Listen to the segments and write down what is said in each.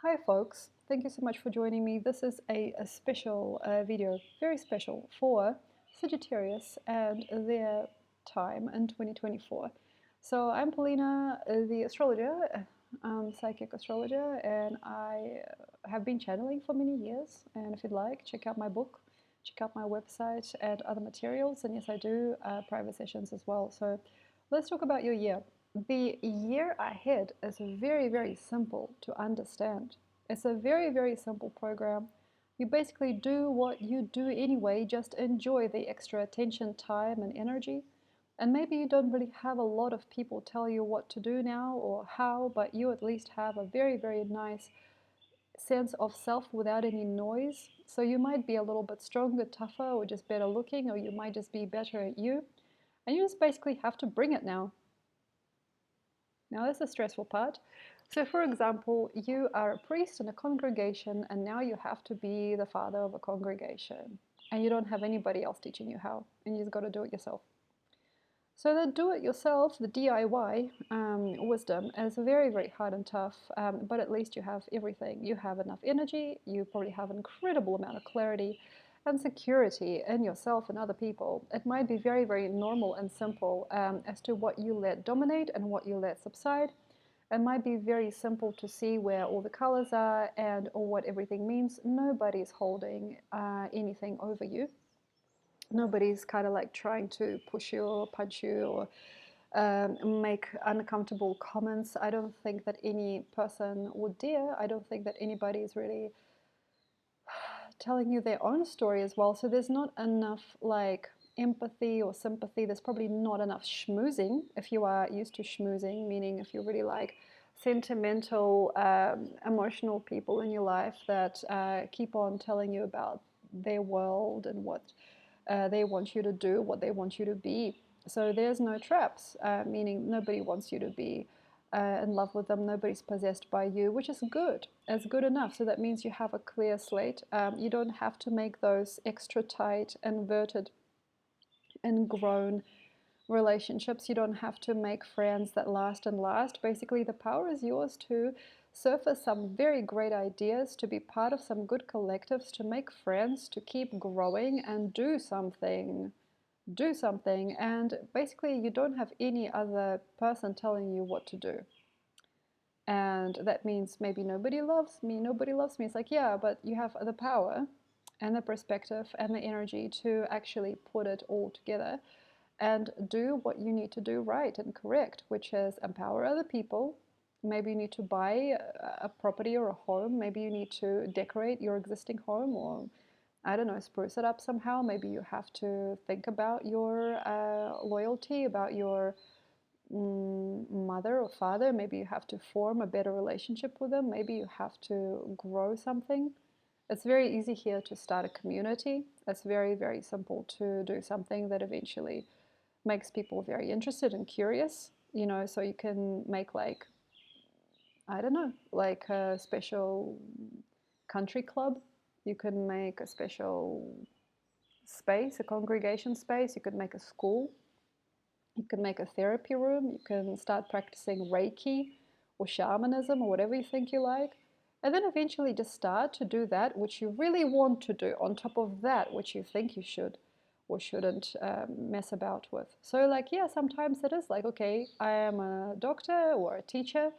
Hi folks, thank you so much for joining me. This is a special video, very special for Sagittarius and their time in 2024. So I'm Polina, the astrologer, psychic astrologer, and I have been channeling for many years. And if you'd like, check out my book, check out my website and other materials. And yes, I do private sessions as well. So let's talk about your year. The year ahead is very, very simple to understand. It's a very, very simple program. You basically do what you do anyway, just enjoy the extra attention, time, and energy. And maybe you don't really have a lot of people tell you what to do now or how, but you at least have a very, very nice sense of self without any noise. So you might be a little bit stronger, tougher, or just better looking, or you might just be better at you. And you just basically have to bring it now. Now, that's the stressful part. So, for example, you are a priest in a congregation, and now you have to be the father of a congregation, and you don't have anybody else teaching you how, and you just got to do it yourself. So, the do it yourself, the DIY wisdom is very, very hard and tough, but at least you have everything. You have enough energy, you probably have an incredible amount of clarity and security in yourself and other people. It might be very, very normal and simple as to what you let dominate and what you let subside. It might be very simple to see where all the colors are and or what everything means. Nobody's holding anything over you. Nobody's kind of like trying to push you or punch you or make uncomfortable comments. I don't think that any person would dare. I don't think that anybody is really telling you their own story as well. So there's not enough like empathy or sympathy. There's probably not enough schmoozing if you are used to schmoozing, meaning if you're really like sentimental, emotional people in your life that keep on telling you about their world and what they want you to do, what they want you to be. So there's no traps, meaning nobody wants you to be in love with them. Nobody's possessed by you, which is good. It's good enough. So that means you have a clear slate. You don't have to make those extra tight, inverted, and grown relationships. You don't have to make friends that last and last. Basically, the power is yours to surface some very great ideas, to be part of some good collectives, to make friends, to keep growing and do something. Do something, and basically, you don't have any other person telling you what to do. And that means maybe nobody loves me, nobody loves me. It's like, yeah, but you have the power and the perspective and the energy to actually put it all together and do what you need to do right and correct, which is empower other people. Maybe you need to buy a property or a home. Maybe you need to decorate your existing home, or I don't know, spruce it up somehow. Maybe you have to think about your loyalty, about your mother or father. Maybe you have to form a better relationship with them. Maybe you have to grow something. It's very easy here to start a community. It's very, very simple to do something that eventually makes people very interested and curious, so you can make like, I don't know, like a special country club. You can make a special space, a congregation space. You could make a school. You can make a therapy room. You can start practicing Reiki or shamanism or whatever you think you like. And then eventually just start to do that which you really want to do on top of that which you think you should or shouldn't mess about with. So like, yeah, sometimes it is like, okay, I am a doctor or a teacher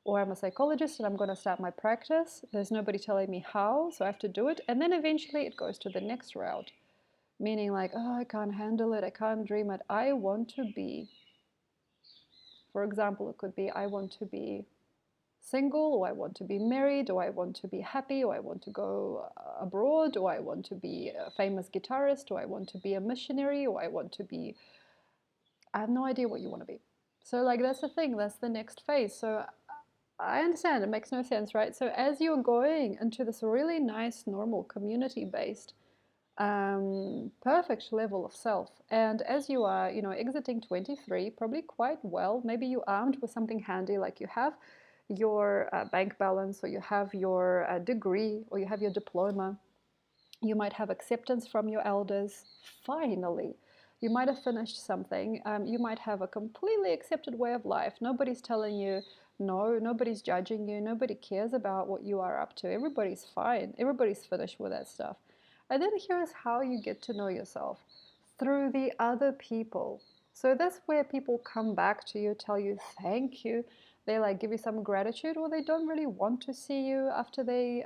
or I'm a psychologist and I'm going to start my practice. There's nobody telling me how, so I have to do it. And then eventually it goes to the next route, meaning like, oh, I can't handle it, I can't dream it. I want to be, for example, it could be I want to be single, or I want to be married, or I want to be happy, or I want to go abroad, or I want to be a famous guitarist, or I want to be a missionary, or I want to be, I have no idea what you want to be. So like, that's the thing, that's the next phase. So I understand it makes no sense, right? So as you're going into this really nice, normal, community-based, perfect level of self, and as you are, exiting 23, probably quite well, maybe you armed with something handy, like you have your bank balance, or you have your degree, or you have your diploma. You might have acceptance from your elders. Finally, you might have finished something. You might have a completely accepted way of life. Nobody's telling you No, nobody's judging you. Nobody cares about what you are up to. Everybody's fine. Everybody's finished with that stuff. And then here's how you get to know yourself through the other people. So that's where people come back to you, tell you thank you. They like give you some gratitude, or they don't really want to see you after they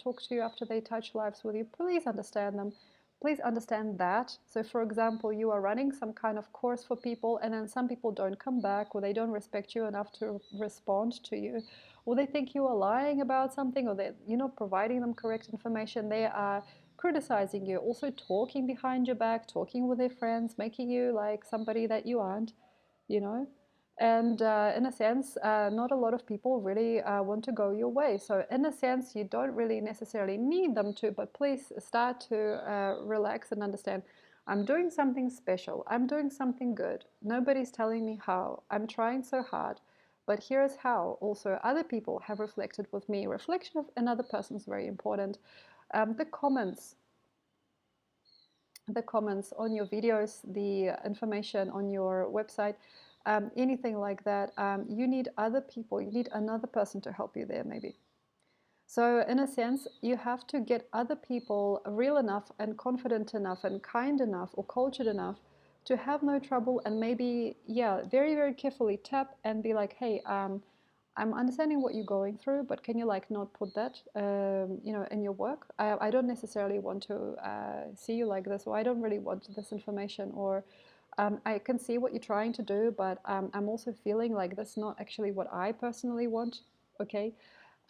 talk to you, after they touch lives with you. Please understand them. Please understand that. So, for example, you are running some kind of course for people, and then some people don't come back, or they don't respect you enough to respond to you, or they think you are lying about something, or that you're not providing them correct information. They are criticizing you, also talking behind your back, talking with their friends, making you like somebody that you aren't, you know. And in a sense, not a lot of people really want to go your way. So in a sense, you don't really necessarily need them to, but please start to relax and understand. I'm doing something special. I'm doing something good. Nobody's telling me how. I'm trying so hard. But here's how. Also, other people have reflected with me. Reflection of another person is very important. The comments on your videos, the information on your website, anything like that, you need other people, you need another person to help you there maybe. So in a sense, you have to get other people real enough and confident enough and kind enough or cultured enough to have no trouble, and maybe, yeah, very, very carefully tap and be like, hey, I'm understanding what you're going through, but can you like not put that, in your work? I don't necessarily want to see you like this, or I don't really want this information, or I can see what you're trying to do, but I'm also feeling like that's not actually what I personally want. Okay,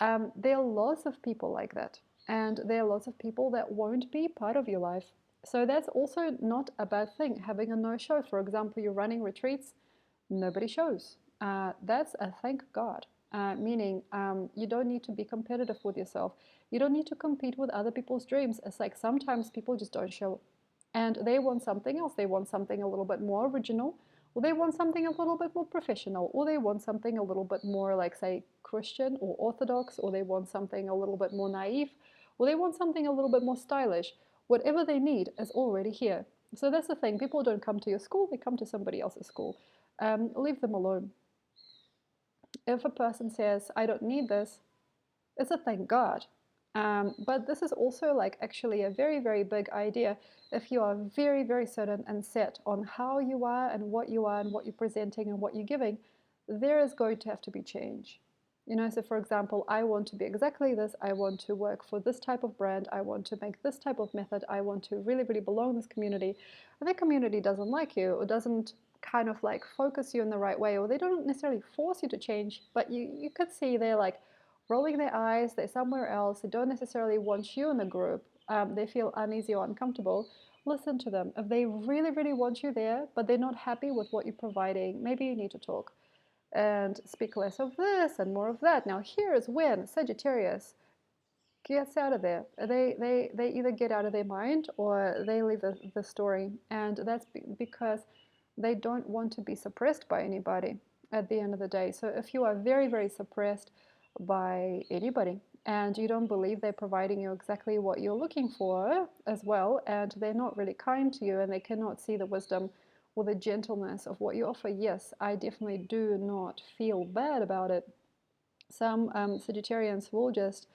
there are lots of people like that, and there are lots of people that won't be part of your life. So that's also not a bad thing. Having a no-show, for example, you're running retreats, nobody shows. That's a thank God. Meaning, you don't need to be competitive with yourself. You don't need to compete with other people's dreams. It's like sometimes people just don't show, and they want something else. They want something a little bit more original, or they want something a little bit more professional, or they want something a little bit more, like, say, Christian or Orthodox, or they want something a little bit more naive, or they want something a little bit more stylish. Whatever they need is already here. So that's the thing. People don't come to your school, they come to somebody else's school. Leave them alone. If a person says, I don't need this, it's a thank God. But this is also like actually a very, very big idea. If you are very, very certain and set on how you are and what you're presenting and what you're giving, there is going to have to be change. So for example, I want to be exactly this. I want to work for this type of brand. I want to make this type of method. I want to really, really belong in this community. And that community doesn't like you, or doesn't kind of like focus you in the right way, or they don't necessarily force you to change, but you could see they're like rolling their eyes, they're somewhere else, they don't necessarily want you in the group, they feel uneasy or uncomfortable. Listen to them. If they really, really want you there, but they're not happy with what you're providing, maybe you need to talk and speak less of this and more of that. Now, here's when Sagittarius gets out of there. They either get out of their mind or they leave the story. And that's because they don't want to be suppressed by anybody at the end of the day. So if you are very, very suppressed by anybody and you don't believe they're providing you exactly what you're looking for as well, and they're not really kind to you and they cannot see the wisdom or the gentleness of what you offer, yes, I definitely do not feel bad about it. Some Sagittarians will just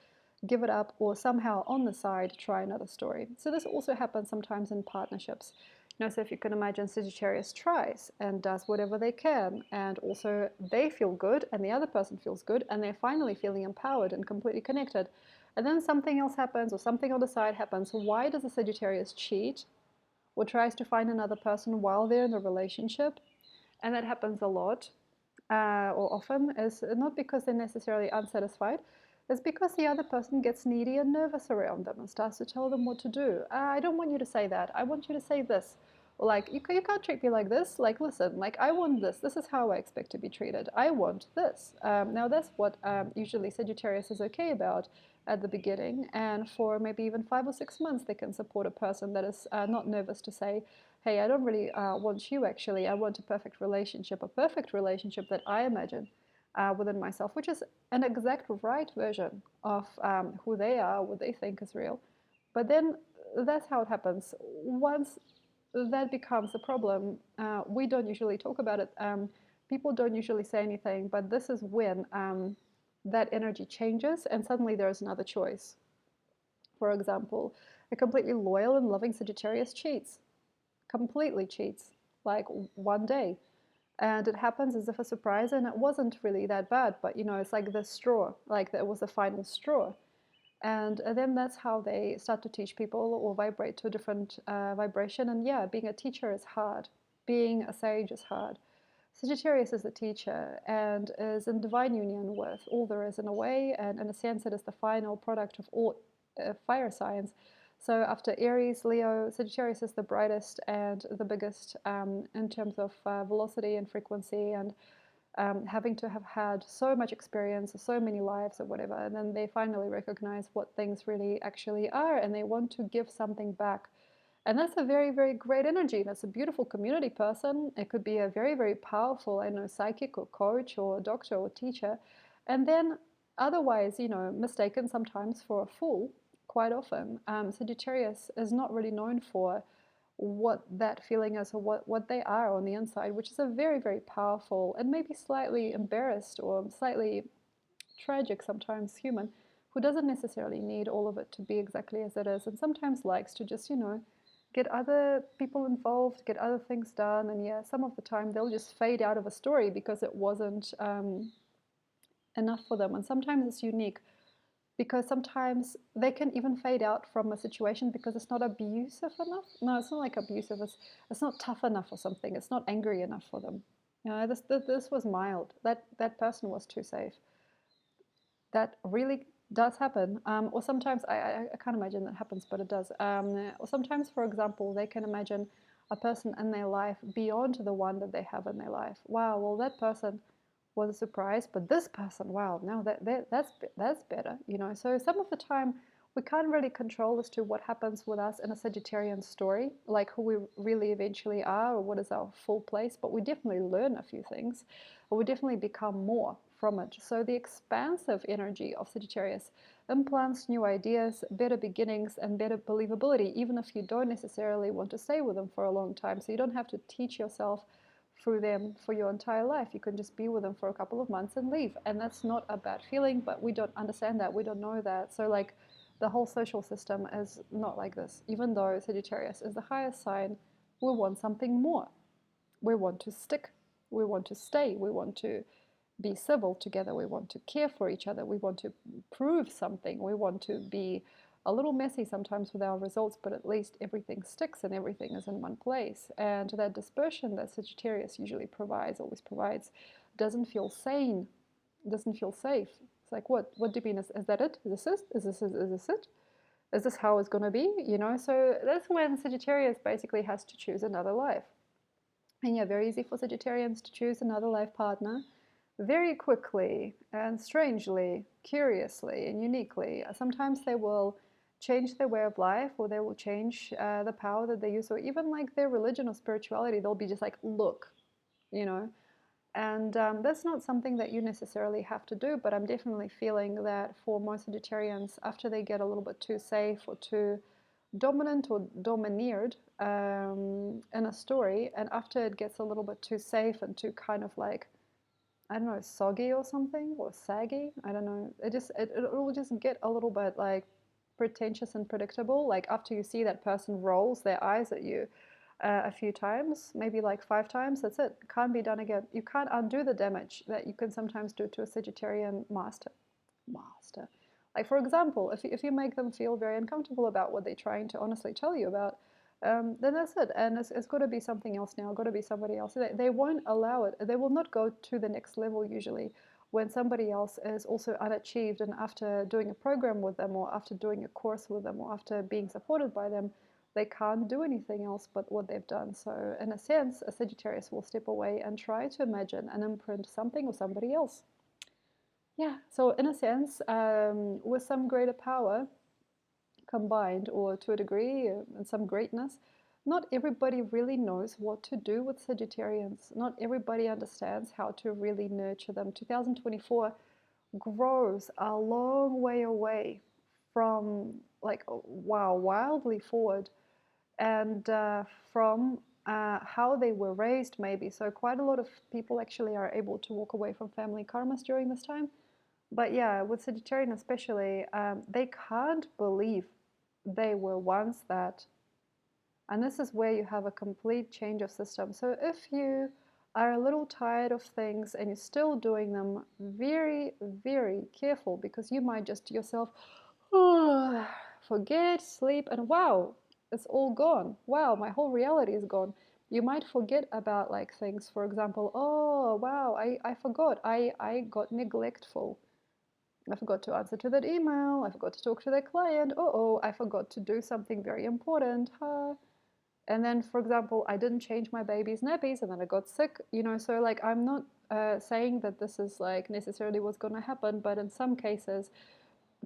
give it up, or somehow on the side try another story. So this also happens sometimes in partnerships. So if you can imagine, Sagittarius tries and does whatever they can, and also they feel good and the other person feels good, and they're finally feeling empowered and completely connected. And then something else happens, or something on the side happens. Why does a Sagittarius cheat or tries to find another person while they're in the relationship? And that happens a lot, or often, is not because they're necessarily unsatisfied. It's because the other person gets needy and nervous around them and starts to tell them what to do. I don't want you to say that. I want you to say this. Or like, you can't treat me like this. Like, listen, like, I want this. This is how I expect to be treated. I want this. Now, that's what usually Sagittarius is okay about at the beginning. And for maybe even 5 or 6 months, they can support a person that is not nervous to say, hey, I don't really want you, actually. I want a perfect relationship that I imagine within myself, which is an exact right version of who they are, what they think is real. But then that's how it happens. Once that becomes a problem, we don't usually talk about it People don't usually say anything, but this is when that energy changes and suddenly there's another choice. For example, a completely loyal and loving Sagittarius cheats, completely cheats, like one day. And it happens as if a surprise, and it wasn't really that bad, but it's like the straw, like that was the final straw. And then that's how they start to teach people or vibrate to a different vibration. And yeah, being a teacher is hard. Being a sage is hard. Sagittarius is the teacher and is in divine union with all there is in a way, and in a sense, it is the final product of all fire signs. So after Aries, Leo, Sagittarius is the brightest and the biggest in terms of velocity and frequency, and having to have had so much experience, so many lives or whatever, and then they finally recognize what things really actually are, and they want to give something back. And that's a very, very great energy. That's a beautiful community person. It could be a very, very powerful, I know, psychic or coach or doctor or teacher. And then otherwise, mistaken sometimes for a fool, quite often. Sagittarius is not really known for what that feeling is or what they are on the inside, which is a very, very powerful and maybe slightly embarrassed or slightly tragic sometimes human who doesn't necessarily need all of it to be exactly as it is, and sometimes likes to just, get other people involved, get other things done. And yeah, some of the time they'll just fade out of a story because it wasn't enough for them. And sometimes it's unique because sometimes they can even fade out from a situation because it's not abusive enough. No, it's not like abusive. It's not tough enough or something. It's not angry enough for them. This was mild. That person was too safe. That really does happen. Or sometimes I can't imagine that happens, but it does. Or sometimes, for example, they can imagine a person in their life beyond the one that they have in their life. Wow, well, that person was a surprise, but this person, wow, no, that's better. So some of the time we can't really control as to what happens with us in a Sagittarian story, like who we really eventually are or what is our full place, but we definitely learn a few things, or we definitely become more from it. So the expansive energy of Sagittarius implants new ideas, better beginnings, and better believability, even if you don't necessarily want to stay with them for a long time. So you don't have to teach yourself through them for your entire life. You can just be with them for a couple of months and leave. And that's not a bad feeling, but we don't understand that. We don't know that. So like the whole social system is not like this. Even though Sagittarius is the highest sign, we want something more. We want to stick. We want to stay. We want to be civil together. We want to care for each other. We want to prove something. We want to be a little messy sometimes with our results, but at least everything sticks and everything is in one place. And that dispersion that Sagittarius usually always provides, doesn't feel sane, doesn't feel safe. It's like, what do you mean? Is that it? Is this it? Is this it? Is this how it's going to be? So that's when Sagittarius basically has to choose another life. And yeah, very easy for Sagittarians to choose another life partner very quickly and strangely, curiously and uniquely. Sometimes they will change their way of life, or they will change the power that they use, or even like their religion or spirituality. They'll be just like, look, and that's not something that you necessarily have to do, but I'm definitely feeling that for most Sagittarians, after they get a little bit too safe or too dominant or domineered in a story, and after it gets a little bit too safe and too kind of like, I don't know, soggy or something, or saggy, I don't know, it will just get a little bit like pretentious and predictable. Like after you see that person rolls their eyes at you a few times, maybe like 5 times, that's it. Can't be done again. You can't undo the damage that you can sometimes do to a Sagittarian master. Like for example, if you make them feel very uncomfortable about what they're trying to honestly tell you about, then that's it. And it's got to be something else now, got to be somebody else. They won't allow it. They will not go to the next level usually when somebody else is also unachieved, and after doing a program with them, or after doing a course with them, or after being supported by them, they can't do anything else but what they've done. So in a sense, a Sagittarius will step away and try to imagine and imprint something or somebody else. Yeah, so in a sense, with some greater power combined, or to a degree, and some greatness, not everybody really knows what to do with Sagittarians. Not everybody understands how to really nurture them. 2024 grows a long way away from, like, wow, wildly forward, and from how they were raised, maybe. So quite a lot of people actually are able to walk away from family karmas during this time. But yeah, with Sagittarian especially, they can't believe they were once that. And this is where you have a complete change of system. So if you are a little tired of things and you're still doing them, very, very careful, because you might just yourself forget, sleep, and wow, it's all gone. Wow, my whole reality is gone. You might forget about like things. For example, oh wow, I forgot. I got neglectful. I forgot to answer to that email. I forgot to talk to that client. Oh, I forgot to do something very important. Huh? And then, for example, I didn't change my baby's nappies and then I got sick, you know. So like, I'm not saying that this is like necessarily what's going to happen, but in some cases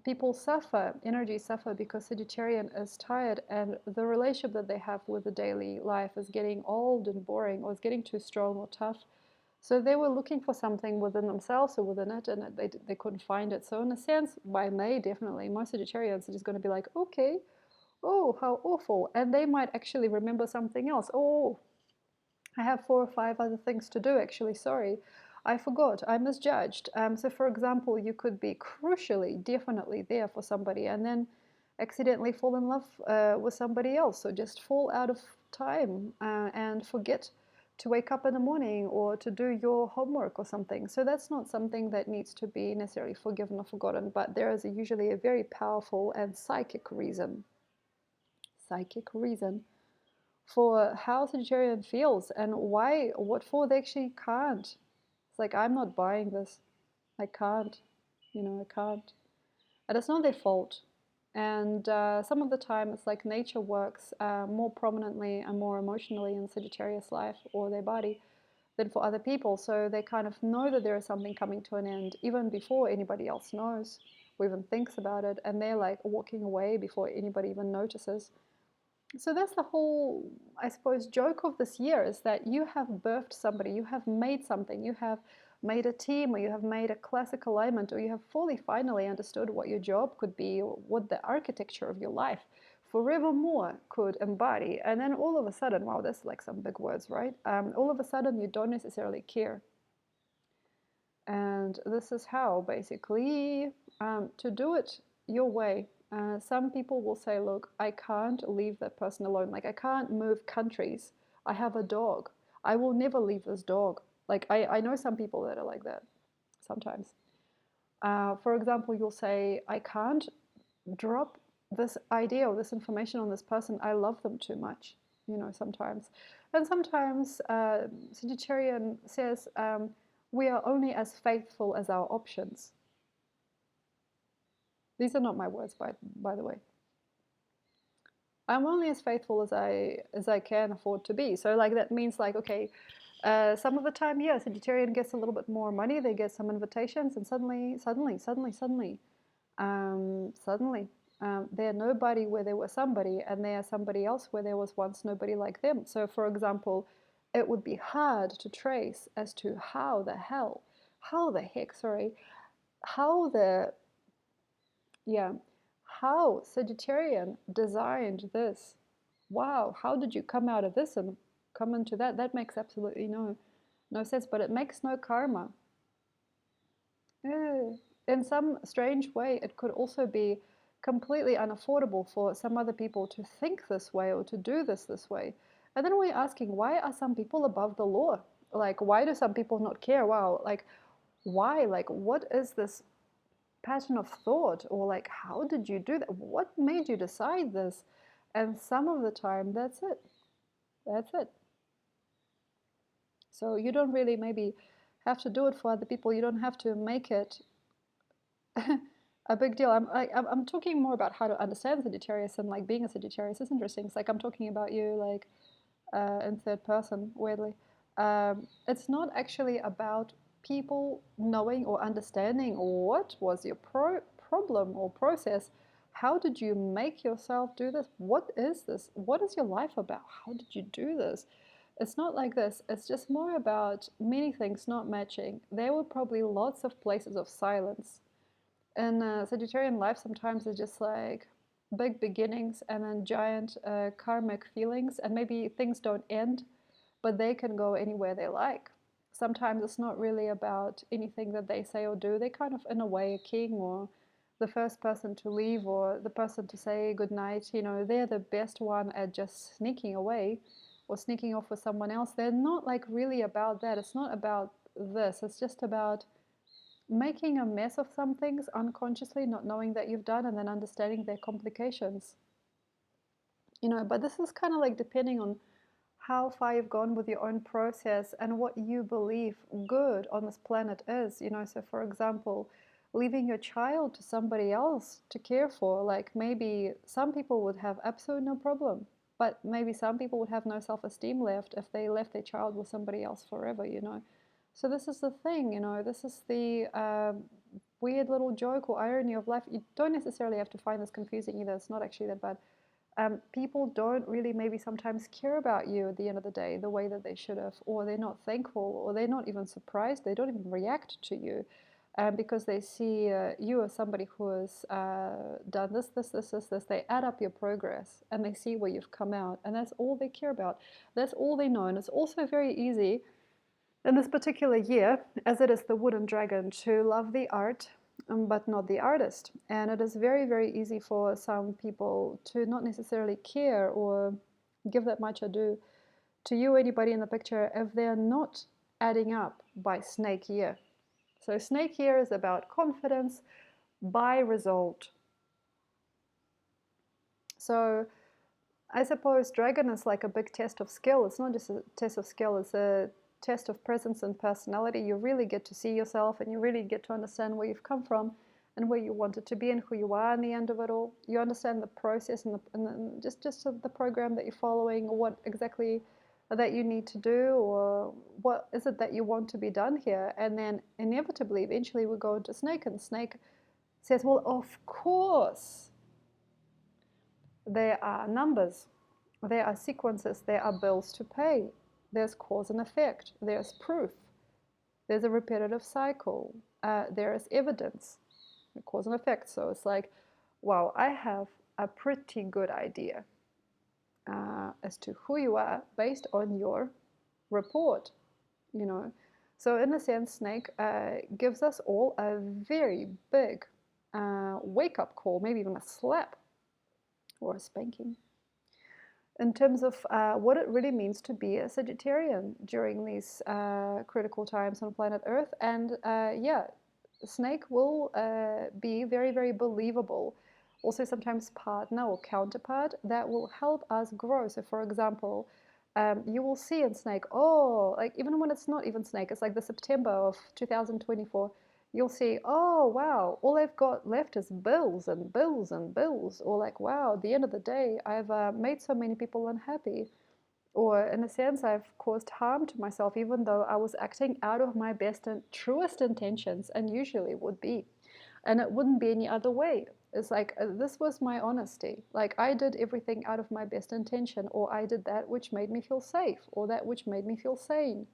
people suffer, energy suffer, because Sagittarian is tired and the relationship that they have with the daily life is getting old and boring, or is getting too strong or tough. So they were looking for something within themselves or within it, and they couldn't find it. So in a sense, by May, definitely, most Sagittarians are just going to be like, okay, oh, how awful. And they might actually remember something else. Oh, I have 4 or 5 other things to do, actually. Sorry, I forgot. I misjudged. So, for example, you could be crucially, definitely there for somebody and then accidentally fall in love with somebody else. So, just fall out of time and forget to wake up in the morning or to do your homework or something. So, that's not something that needs to be necessarily forgiven or forgotten, but there is usually a very powerful and psychic reason for how Sagittarian feels and why, what for they actually can't. It's like, I'm not buying this. I can't. I can't. And it's not their fault. And some of the time, it's like nature works more prominently and more emotionally in Sagittarius life or their body than for other people. So they kind of know that there is something coming to an end even before anybody else knows or even thinks about it. And they're like walking away before anybody even notices. So that's the whole, I suppose, joke of this year, is that you have birthed somebody, you have made something, you have made a team, or you have made a classic alignment, or you have fully finally understood what your job could be, or what the architecture of your life forevermore could embody. And then all of a sudden, wow, that's like some big words, right? All of a sudden, you don't necessarily care. And this is how, basically, to do it your way. Some people will say, look, I can't leave that person alone. Like, I can't move countries. I have a dog. I will never leave this dog. Like, I know some people that are like that sometimes. For example, you'll say, I can't drop this idea or this information on this person. I love them too much, sometimes. And sometimes Sagittarian says, we are only as faithful as our options. These are not my words, by the way. I'm only as faithful as I can afford to be. So like that means like, okay, some of the time, yeah, Sagittarian gets a little bit more money. They get some invitations, and suddenly, they're nobody where there was somebody, and they are somebody else where there was once nobody like them. So, for example, it would be hard to trace as to how the heck, sorry, how the yeah, how Sagittarian designed this. Wow, how did you come out of this and come into that? That makes absolutely no sense, but it makes no karma. In some strange way, it could also be completely unaffordable for some other people to think this way or to do this way. And then we're asking, why are some people above the law? Like, why do some people not care? Wow, like, why? Like, what is this pattern of thought? Or like, how did you do that? What made you decide this? And some of the time, that's it. That's it. So you don't really maybe have to do it for other people. You don't have to make it a big deal. I'm talking more about how to understand Sagittarius, and like being a Sagittarius is interesting. It's like I'm talking about you like in third person, weirdly. It's not actually about people knowing or understanding what was your problem or process. How did you make yourself do this? What is this? What is your life about? How did you do this? It's not like this. It's just more about many things not matching. There were probably lots of places of silence. And Sagittarian life sometimes is just like big beginnings and then giant karmic feelings, and maybe things don't end, but they can go anywhere they like. Sometimes it's not really about anything that they say or do. They're kind of, in a way, a king, or the first person to leave, or the person to say goodnight. You know, they're the best one at just sneaking away or sneaking off with someone else. They're not like really about that. It's not about this. It's just about making a mess of some things unconsciously, not knowing that you've done, and then understanding their complications. You know, but this is kind of like depending on how far you've gone with your own process and what you believe good on this planet is. You know, so for example, leaving your child to somebody else to care for, like maybe some people would have absolutely no problem, but maybe some people would have no self-esteem left if they left their child with somebody else forever, you know. So this is the thing, you know, this is the weird little joke or irony of life. You don't necessarily have to find this confusing either. It's not actually that bad. People don't really maybe sometimes care about you at the end of the day the way that they should have, or they're not thankful, or they're not even surprised, they don't even react to you, because they see you as somebody who has done this. They add up your progress and they see where you've come out, and that's all they care about. That's all they know. And it's also very easy in this particular year, as it is the wooden dragon, to love the art, but not the artist. And it is very, very easy for some people to not necessarily care or give that much ado to you, anybody in the picture, if they're not adding up by snake year. So snake year is about confidence by result. So I suppose dragon is like a big test of skill. It's not just a test of skill, it's a test of presence and personality. You really get to see yourself, and you really get to understand where you've come from and where you wanted to be and who you are in the end of it all. You understand the process and just the program that you're following, or what exactly that you need to do, or what is it that you want to be done here. And then inevitably, eventually we go into snake, and snake says, well, of course, there are numbers, there are sequences, there are bills to pay, there's cause and effect, there's proof, there's a repetitive cycle, there is evidence, cause and effect. So it's like, wow, I have a pretty good idea as to who you are based on your report, you know. So in a sense, snake gives us all a very big wake-up call, maybe even a slap or a spanking, in terms of what it really means to be a Sagittarian during these critical times on planet Earth. And yeah, snake will be very, very believable. Also sometimes partner or counterpart that will help us grow. So for example, you will see in snake, oh, like even when it's not even snake, it's like the September of 2024, you'll see, oh, wow, all I've got left is bills and bills and bills. Or like, wow, at the end of the day, I've made so many people unhappy. Or in a sense, I've caused harm to myself, even though I was acting out of my best and truest intentions, and usually would be. And it wouldn't be any other way. It's like, this was my honesty. Like, I did everything out of my best intention, or I did that which made me feel safe, or that which made me feel sane.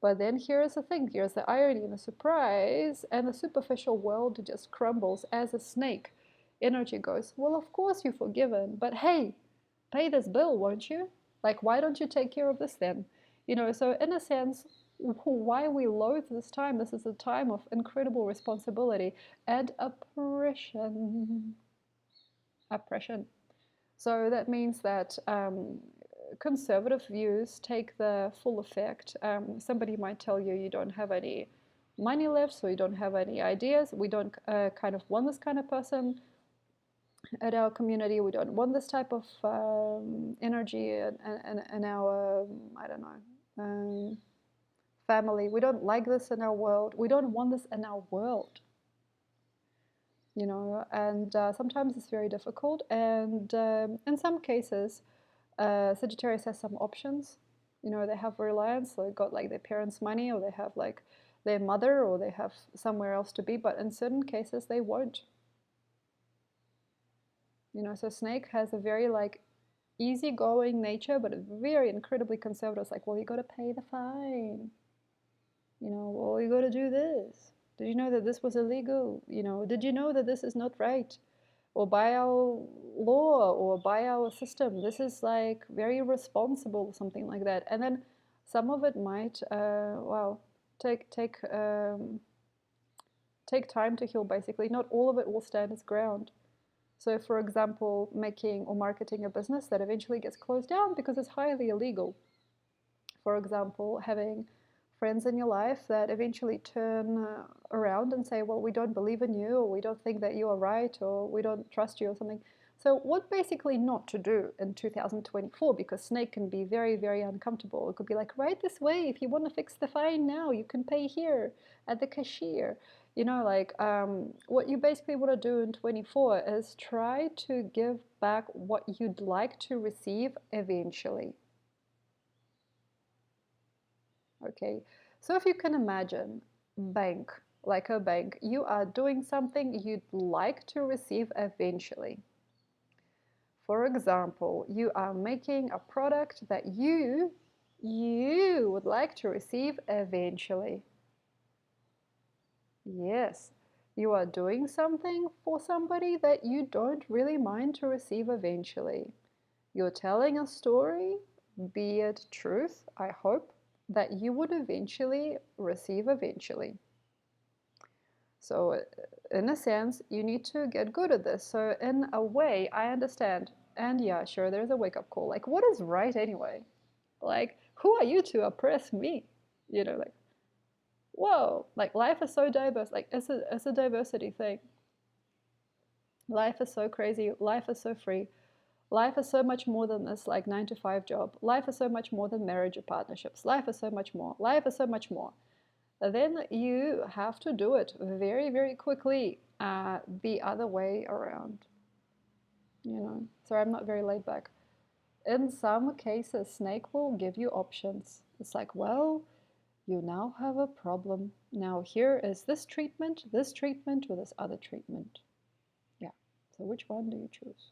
But then here's the thing, here's the irony and the surprise, and the superficial world just crumbles as a snake. Energy goes, well, of course you're forgiven, but hey, pay this bill, won't you? Like, why don't you take care of this then? You know, so in a sense, why we loathe this time, this is a time of incredible responsibility and oppression. Oppression. So that means that conservative views take the full effect. Somebody might tell you you don't have any money left, so you don't have any ideas. We don't kind of want this kind of person at our community. We don't want this type of energy in our, I don't know, family. We don't like this in our world. We don't want this in our world. You know, and sometimes it's very difficult. And in some cases, Sagittarius has some options. You know, they have reliance, so they got like their parents' money, or they have like their mother, or they have somewhere else to be. But in certain cases, they won't. You know, so snake has a very like easygoing nature, but a very incredibly conservative. It's like, well, you got to pay the fine. You know, well, you got to do this. Did you know that this was illegal? You know, did you know that this is not right? or by our law or by our system. This is like very responsible, something like that. And then some of it might, well, take time to heal. Basically, not all of it will stand its ground. So, for example, making or marketing a business that eventually gets closed down because it's highly illegal. For example, having friends in your life that eventually turn around and say, well, we don't believe in you, or we don't think that you are right, or we don't trust you, or something. So what basically not to do in 2024, because Snake can be very, very uncomfortable. It could be like, right this way, if you want to fix the fine now, you can pay here at the cashier. You know, like what you basically want to do in 24 is try to give back what you'd like to receive eventually. Okay, so if you can imagine bank, like a bank, you are doing something you'd like to receive eventually. For example, you are making a product that you would like to receive eventually. Yes, you are doing something for somebody that you don't really mind to receive eventually. You're telling a story, be it truth, I hope, that you would eventually receive eventually. So, in a sense, you need to get good at this. So, in a way, I understand. And yeah, sure, there's a wake up call. Like, what is right anyway? Like, who are you to oppress me? You know, like, whoa, like, life is so diverse. Like, it's a diversity thing. Life is so crazy. Life is so free. Life is so much more than this like 9 to 5 job. Life is so much more than marriage or partnerships. Life is so much more. Life is so much more. Then you have to do it very, very quickly the other way around. You know, so I'm not very laid back. In some cases, Snake will give you options. It's like, well, you now have a problem. Now here is this treatment, or this other treatment. Yeah. So which one do you choose?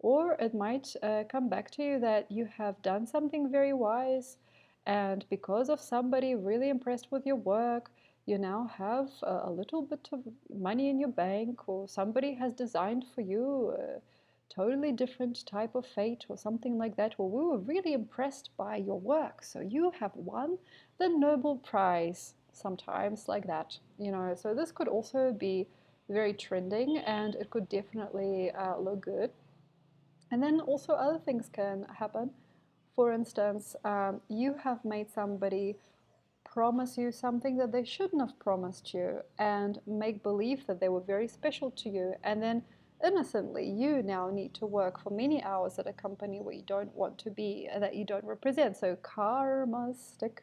Or it might come back to you that you have done something very wise, and because of somebody really impressed with your work, you now have a little bit of money in your bank, or somebody has designed for you a totally different type of fate, or something like that. Or we were really impressed by your work, so you have won the Nobel Prize, sometimes like that. You know, so this could also be very trending, and it could definitely look good. And then also other things can happen. For instance, you have made somebody promise you something that they shouldn't have promised you, and make believe that they were very special to you. And then innocently, you now need to work for many hours at a company where you don't want to be, that you don't represent. So karmas stick.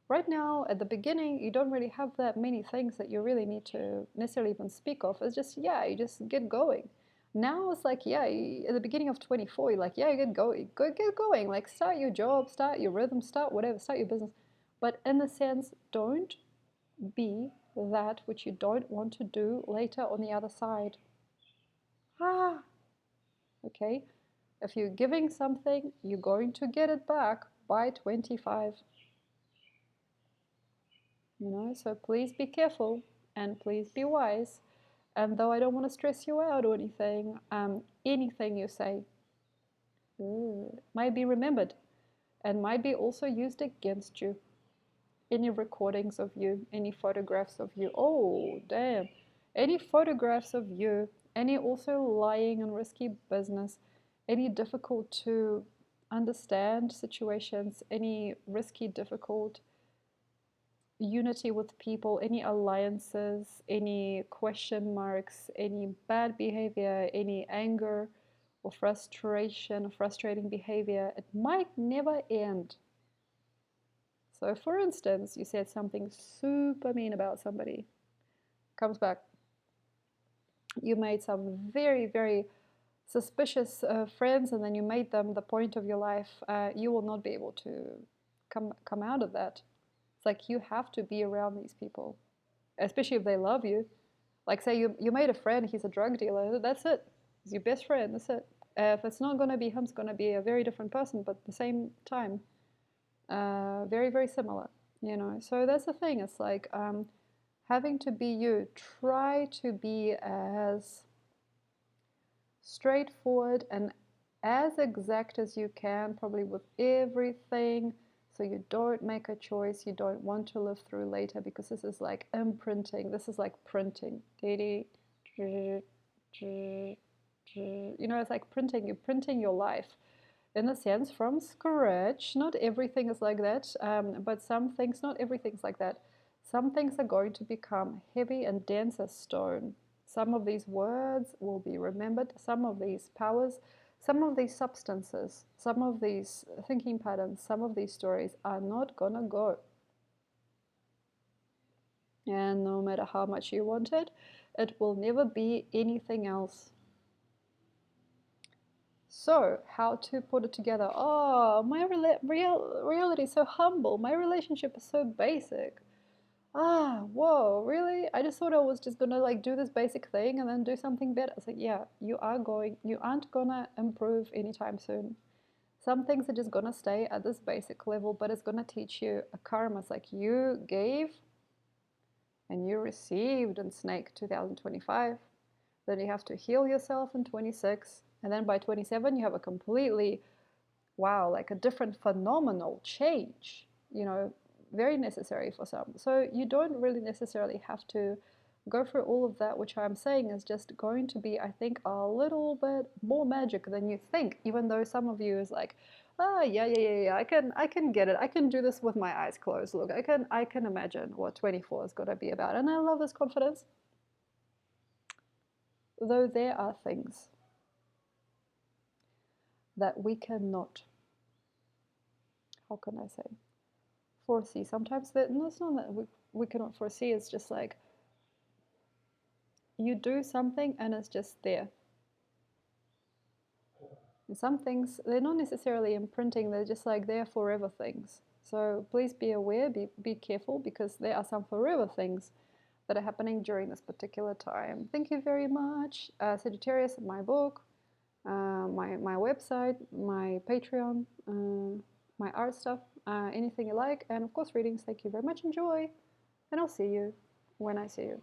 Right now, at the beginning, you don't really have that many things that you really need to necessarily even speak of. It's just, yeah, you just get going. Now it's like, yeah, at the beginning of 24, you're like, yeah, you get going, get going. Like, start your job, start your rhythm, start whatever, start your business. But in the sense, don't be that which you don't want to do later on the other side. Ah, okay. If you're giving something, you're going to get it back by 25. You know, so please be careful and please be wise. And though I don't want to stress you out or anything you say might be remembered and might be also used against you. Any recordings of you, any photographs of you. Oh, damn. Any photographs of you, any also lying and risky business, any difficult to understand situations, any risky, difficult unity with people, any alliances, any question marks, any bad behavior, any anger or frustration, or frustrating behavior, it might never end. So, for instance, you said something super mean about somebody, comes back, you made some very, very suspicious friends, and then you made them the point of your life. You will not be able to come out of that. It's like you have to be around these people, especially if they love you. Like, say you made a friend, he's a drug dealer, that's it. He's your best friend, that's it. If it's not going to be him, it's going to be a very different person, but at the same time, very, very similar, you know. So that's the thing. It's like having to be you. Try to be as straightforward and as exact as you can, probably with everything, so you don't make a choice you don't want to live through later, because this is like imprinting, this is like printing. You know, it's like printing, you're printing your life in a sense from scratch. Not everything is like that, but some things, not everything's like that. Some things are going to become heavy and dense as stone. Some of these words will be remembered, some of these powers, some of these substances, some of these thinking patterns, some of these stories are not gonna go. And no matter how much you want it, it will never be anything else. So, how to put it together? Oh, my reality is so humble. My relationship is so basic. Ah, whoa, really? I just thought I was just gonna like do this basic thing and then do something better. It's like, yeah, you aren't gonna improve anytime soon. Some things are just gonna stay at this basic level, but it's gonna teach you a karma. It's like you gave and you received in Snake 2025. Then you have to heal yourself in 26, and then by 27 you have a completely, wow, like a different phenomenal change, you know, very necessary for some. So you don't really necessarily have to go through all of that, which I'm saying is just going to be, I think, a little bit more magic than you think, even though some of you is like, ah, yeah, I can get it. I can do this with my eyes closed. Look, I can imagine what 24 is going to be about. And I love this confidence. Though there are things that we cannot, how can I say, foresee. Sometimes that, no, it's not that we cannot foresee, it's just like you do something and it's just there. And some things, they're not necessarily imprinting, they're just like they're forever things. So please be aware, be careful, because there are some forever things that are happening during this particular time. Thank you very much. Sagittarius, my book, my website, my Patreon, my art stuff, anything you like, and of course readings. Thank you very much. Enjoy, and I'll see you when I see you.